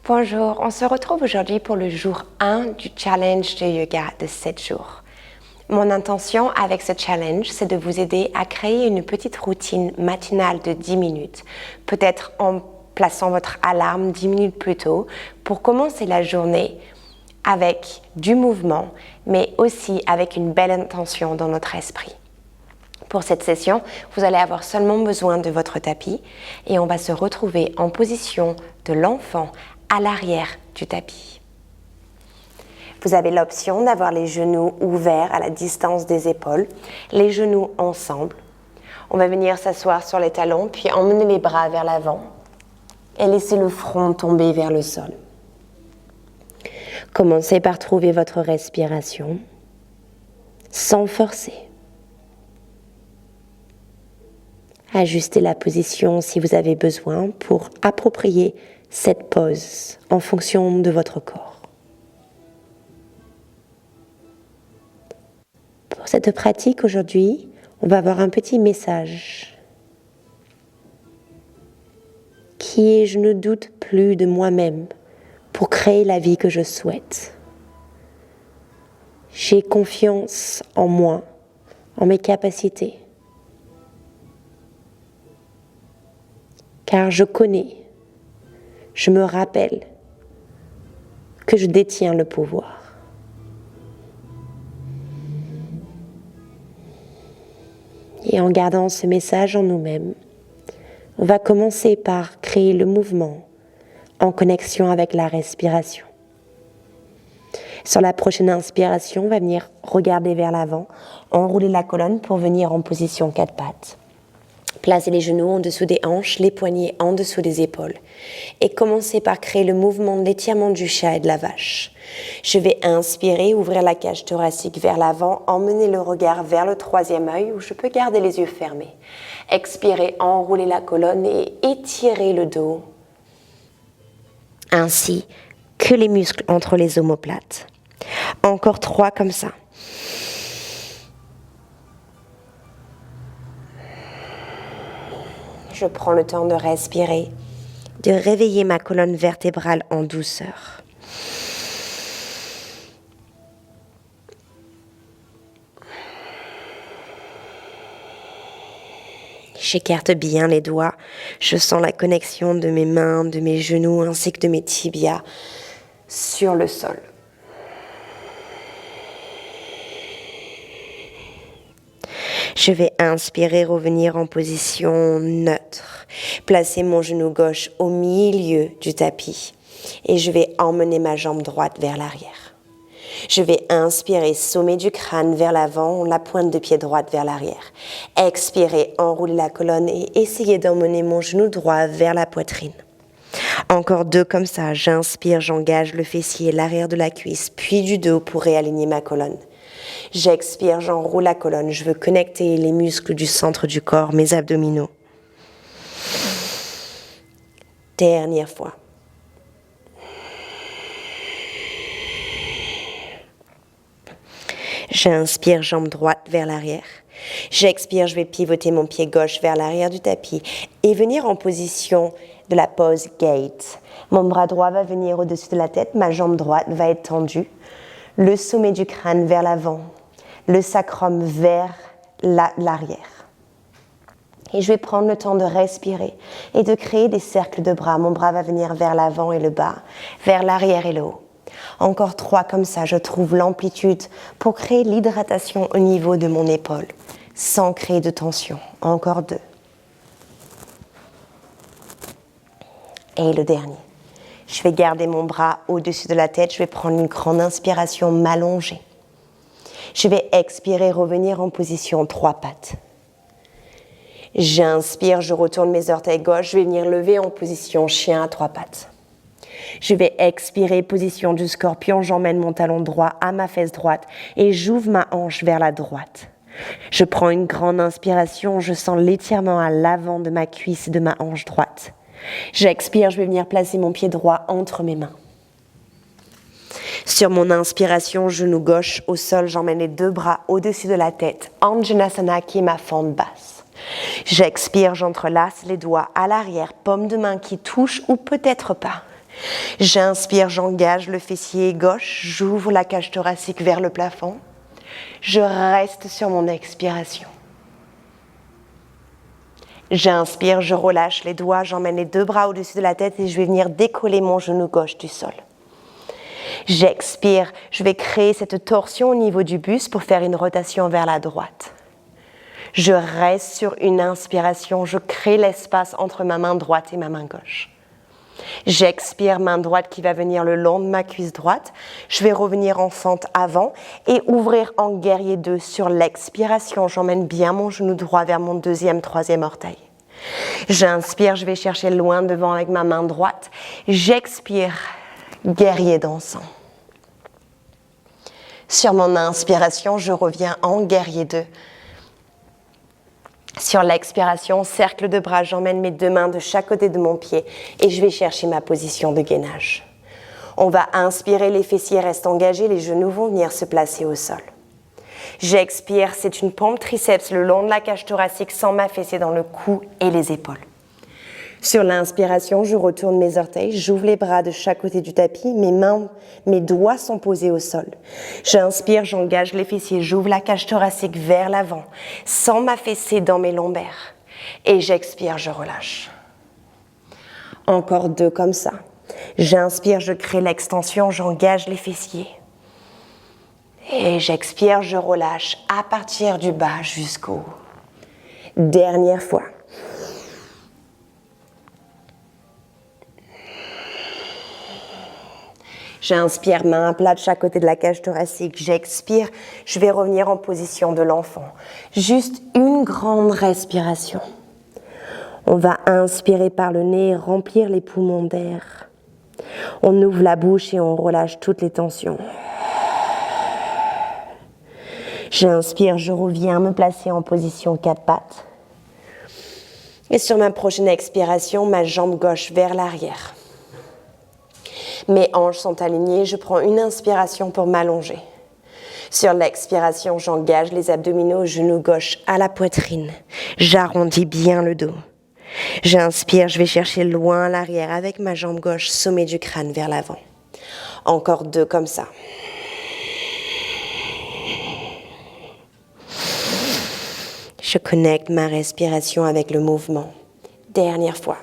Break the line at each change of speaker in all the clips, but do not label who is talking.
Bonjour, on se retrouve aujourd'hui pour le jour 1 du challenge de yoga de 7 jours. Mon intention avec ce challenge, c'est de vous aider à créer une petite routine matinale de 10 minutes, peut-être en plaçant votre alarme 10 minutes plus tôt pour commencer la journée avec du mouvement, mais aussi avec une belle intention dans notre esprit. Pour cette session, vous allez avoir seulement besoin de votre tapis et on va se retrouver en position de l'enfant à l'arrière du tapis. Vous avez l'option d'avoir les genoux ouverts à la distance des épaules, les genoux ensemble. On va venir s'asseoir sur les talons, puis emmener les bras vers l'avant et laisser le front tomber vers le sol. Commencez par trouver votre respiration sans forcer. Ajustez la position si vous avez besoin pour approprier cette pose en fonction de votre corps. Pour cette pratique aujourd'hui, on va avoir un petit message qui est « Je ne doute plus de moi-même pour créer la vie que je souhaite. J'ai confiance en moi, en mes capacités. Car je connais, je me rappelle que je détiens le pouvoir. » Et en gardant ce message en nous-mêmes, on va commencer par créer le mouvement en connexion avec la respiration. Sur la prochaine inspiration, on va venir regarder vers l'avant, enrouler la colonne pour venir en position 4 pattes. Placez les genoux en dessous des hanches, les poignets en dessous des épaules. Et commencez par créer le mouvement de l'étirement du chat et de la vache. Je vais inspirer, ouvrir la cage thoracique vers l'avant, emmener le regard vers le troisième œil où je peux garder les yeux fermés. Expirez, enrouler la colonne et étirer le dos, ainsi que les muscles entre les omoplates. Encore 3 comme ça. Je prends le temps de respirer, de réveiller ma colonne vertébrale en douceur. J'écarte bien les doigts, je sens la connexion de mes mains, de mes genoux ainsi que de mes tibias sur le sol. Je vais inspirer, revenir en position neutre. Placer mon genou gauche au milieu du tapis et je vais emmener ma jambe droite vers l'arrière. Je vais inspirer, sommet du crâne vers l'avant, la pointe de pied droite vers l'arrière. Expirer, enrouler la colonne et essayer d'emmener mon genou droit vers la poitrine. Encore 2 comme ça. J'inspire, j'engage le fessier, l'arrière de la cuisse, puis du dos pour réaligner ma colonne. J'expire, j'enroule la colonne. Je veux connecter les muscles du centre du corps, mes abdominaux. Dernière fois. J'inspire, jambe droite vers l'arrière. J'expire, je vais pivoter mon pied gauche vers l'arrière du tapis et venir en position de la pose gate. Mon bras droit va venir au-dessus de la tête, ma jambe droite va être tendue. Le sommet du crâne vers l'avant, le sacrum vers l'arrière. Et je vais prendre le temps de respirer et de créer des cercles de bras. Mon bras va venir vers l'avant et le bas, vers l'arrière et le haut. Encore 3 comme ça, je trouve l'amplitude pour créer l'hydratation au niveau de mon épaule, sans créer de tension. Encore 2. Et le dernier. Je vais garder mon bras au-dessus de la tête, je vais prendre une grande inspiration, m'allonger. Je vais expirer, revenir en position 3 pattes. J'inspire, je retourne mes orteils gauche, je vais venir lever en position chien à 3 pattes. Je vais expirer, position du scorpion, j'emmène mon talon droit à ma fesse droite et j'ouvre ma hanche vers la droite. Je prends une grande inspiration, je sens l'étirement à l'avant de ma cuisse et de ma hanche droite. J'expire, je vais venir placer mon pied droit entre mes mains. Sur mon inspiration, genou gauche au sol, j'emmène les 2 bras au-dessus de la tête, Anjanasana qui est ma fente basse. J'expire, j'entrelace les doigts à l'arrière, paume de main qui touche ou peut-être pas J'inspire, j'engage le fessier gauche, j'ouvre la cage thoracique vers le plafond. Je reste sur mon expiration. J'inspire, je relâche les doigts, j'emmène les deux bras au-dessus de la tête et je vais venir décoller mon genou gauche du sol. J'expire, je vais créer cette torsion au niveau du buste pour faire une rotation vers la droite. Je reste sur une inspiration, je crée l'espace entre ma main droite et ma main gauche. J'expire, main droite qui va venir le long de ma cuisse droite. Je vais revenir en fente avant et ouvrir en guerrier 2 sur l'expiration. J'emmène bien mon genou droit vers mon deuxième, troisième orteil. J'inspire, je vais chercher loin devant avec ma main droite. J'expire, guerrier dansant. Sur mon inspiration, je reviens en guerrier 2. Sur l'expiration, cercle de bras, j'emmène mes deux mains de chaque côté de mon pied et je vais chercher ma position de gainage. On va inspirer, les fessiers restent engagés, les genoux vont venir se placer au sol. J'expire, c'est une pompe triceps le long de la cage thoracique sans m'affaisser dans le cou et les épaules. Sur l'inspiration, je retourne mes orteils, j'ouvre les bras de chaque côté du tapis, mes doigts sont posés au sol. J'inspire, j'engage les fessiers, j'ouvre la cage thoracique vers l'avant, sans m'affaisser dans mes lombaires. Et j'expire, je relâche. Encore 2 comme ça. J'inspire, je crée l'extension, j'engage les fessiers. Et j'expire, je relâche à partir du bas jusqu'au haut. Dernière fois. J'inspire, main à plat de chaque côté de la cage thoracique. J'expire, je vais revenir en position de l'enfant. Juste une grande respiration. On va inspirer par le nez et remplir les poumons d'air. On ouvre la bouche et on relâche toutes les tensions. J'inspire, je reviens me placer en position 4 pattes. Et sur ma prochaine expiration, ma jambe gauche vers l'arrière. Mes hanches sont alignées, je prends une inspiration pour m'allonger. Sur l'expiration, j'engage les abdominaux, genou gauche à la poitrine. J'arrondis bien le dos. J'inspire, je vais chercher loin à l'arrière avec ma jambe gauche, sommet du crâne vers l'avant. Encore 2 comme ça. Je connecte ma respiration avec le mouvement. Dernière fois.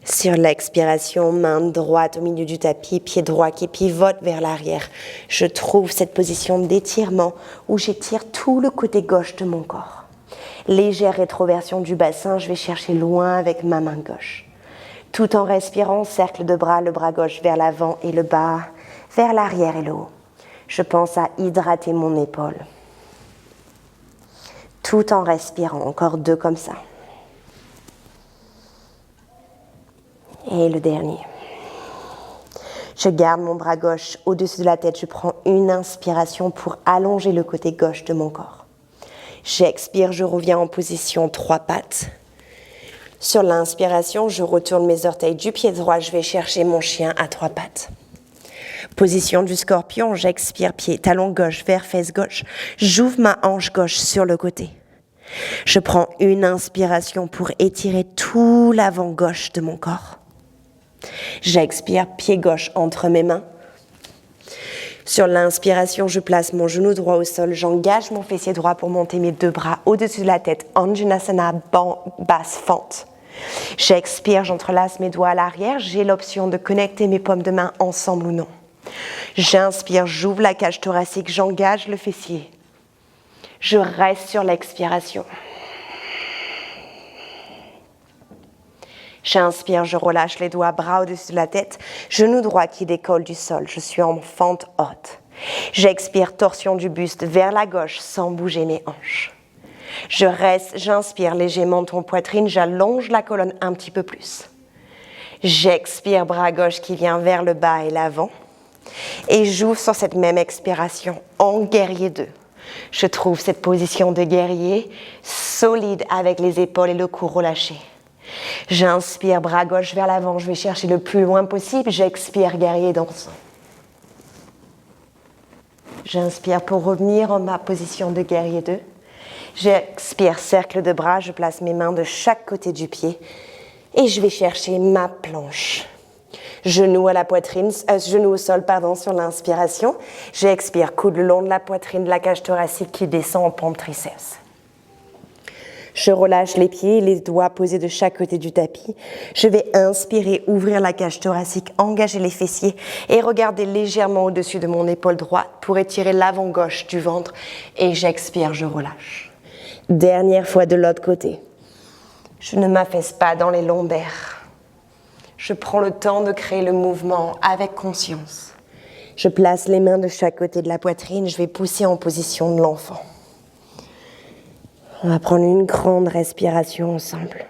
Sur l'expiration, main droite au milieu du tapis, pied droit qui pivote vers l'arrière. Je trouve cette position d'étirement où j'étire tout le côté gauche de mon corps. Légère rétroversion du bassin, je vais chercher loin avec ma main gauche. Tout en respirant, cercle de bras, le bras gauche vers l'avant et le bas, vers l'arrière et le haut. Je pense à hydrater mon épaule. Tout en respirant, encore 2 comme ça. Et le dernier. Je garde mon bras gauche au-dessus de la tête. Je prends une inspiration pour allonger le côté gauche de mon corps. J'expire, je reviens en position 3 pattes. Sur l'inspiration, je retourne mes orteils du pied droit. Je vais chercher mon chien à 3 pattes. Position du scorpion, j'expire, pied, talon gauche vers fesse gauche. J'ouvre ma hanche gauche sur le côté. Je prends une inspiration pour étirer tout l'avant gauche de mon corps. J'expire, pied gauche entre mes mains. Sur l'inspiration, je place mon genou droit au sol. J'engage mon fessier droit pour monter mes 2 bras au-dessus de la tête. Anjanasana, basse fente. J'expire, j'entrelace mes doigts à l'arrière. J'ai l'option de connecter mes paumes de main ensemble ou non. J'inspire, j'ouvre la cage thoracique, j'engage le fessier. Je reste sur l'expiration. J'inspire, je relâche les doigts, bras au-dessus de la tête, genou droit qui décolle du sol. Je suis en fente haute. J'expire, torsion du buste vers la gauche sans bouger mes hanches. Je reste, j'inspire, léger menton, poitrine, j'allonge la colonne un petit peu plus. J'expire, bras gauche qui vient vers le bas et l'avant. Et j'ouvre sur cette même expiration en guerrier 2. Je trouve cette position de guerrier solide avec les épaules et le cou relâchés. J'inspire, bras gauche vers l'avant, je vais chercher le plus loin possible. J'expire, guerrier dansant. J'inspire pour revenir en ma position de guerrier 2. J'expire, cercle de bras, je place mes mains de chaque côté du pied et je vais chercher ma planche. Genou à la poitrine, genou au sol, sur l'inspiration. J'expire, coude le long de la poitrine, de la cage thoracique qui descend en pompe triceps. Je relâche les pieds, les doigts posés de chaque côté du tapis. Je vais inspirer, ouvrir la cage thoracique, engager les fessiers et regarder légèrement au-dessus de mon épaule droite pour étirer l'avant gauche du ventre. Et j'expire, je relâche. Dernière fois de l'autre côté. Je ne m'affaisse pas dans les lombaires. Je prends le temps de créer le mouvement avec conscience. Je place les mains de chaque côté de la poitrine. Je vais pousser en position de l'enfant. On va prendre une grande respiration ensemble.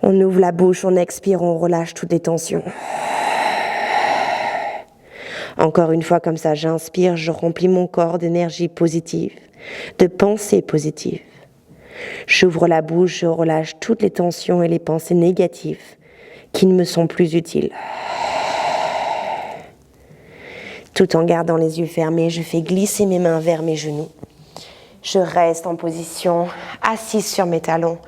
On ouvre la bouche, on expire, on relâche toutes les tensions. Encore une fois comme ça, j'inspire, je remplis mon corps d'énergie positive, de pensées positives. J'ouvre la bouche, je relâche toutes les tensions et les pensées négatives qui ne me sont plus utiles. Tout en gardant les yeux fermés, je fais glisser mes mains vers mes genoux. Je reste en position, assise sur mes talons,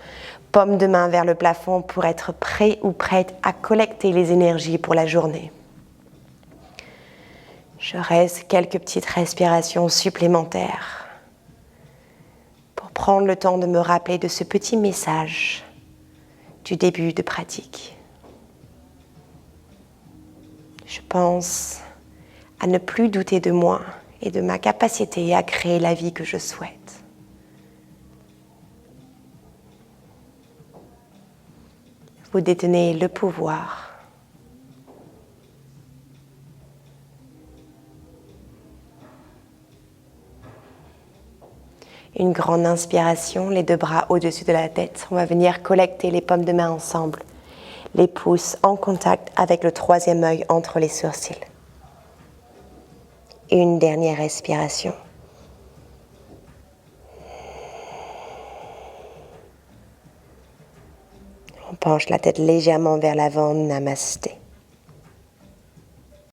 paume de main vers le plafond pour être prêt ou prête à collecter les énergies pour la journée. Je reste quelques petites respirations supplémentaires pour prendre le temps de me rappeler de ce petit message du début de pratique. Je pense à ne plus douter de moi et de ma capacité à créer la vie que je souhaite. Vous détenez le pouvoir. Une grande inspiration, les deux bras au-dessus de la tête. On va venir collecter les paumes de main ensemble, les pouces en contact avec le troisième œil entre les sourcils. Une dernière respiration. On penche la tête légèrement vers l'avant, namasté.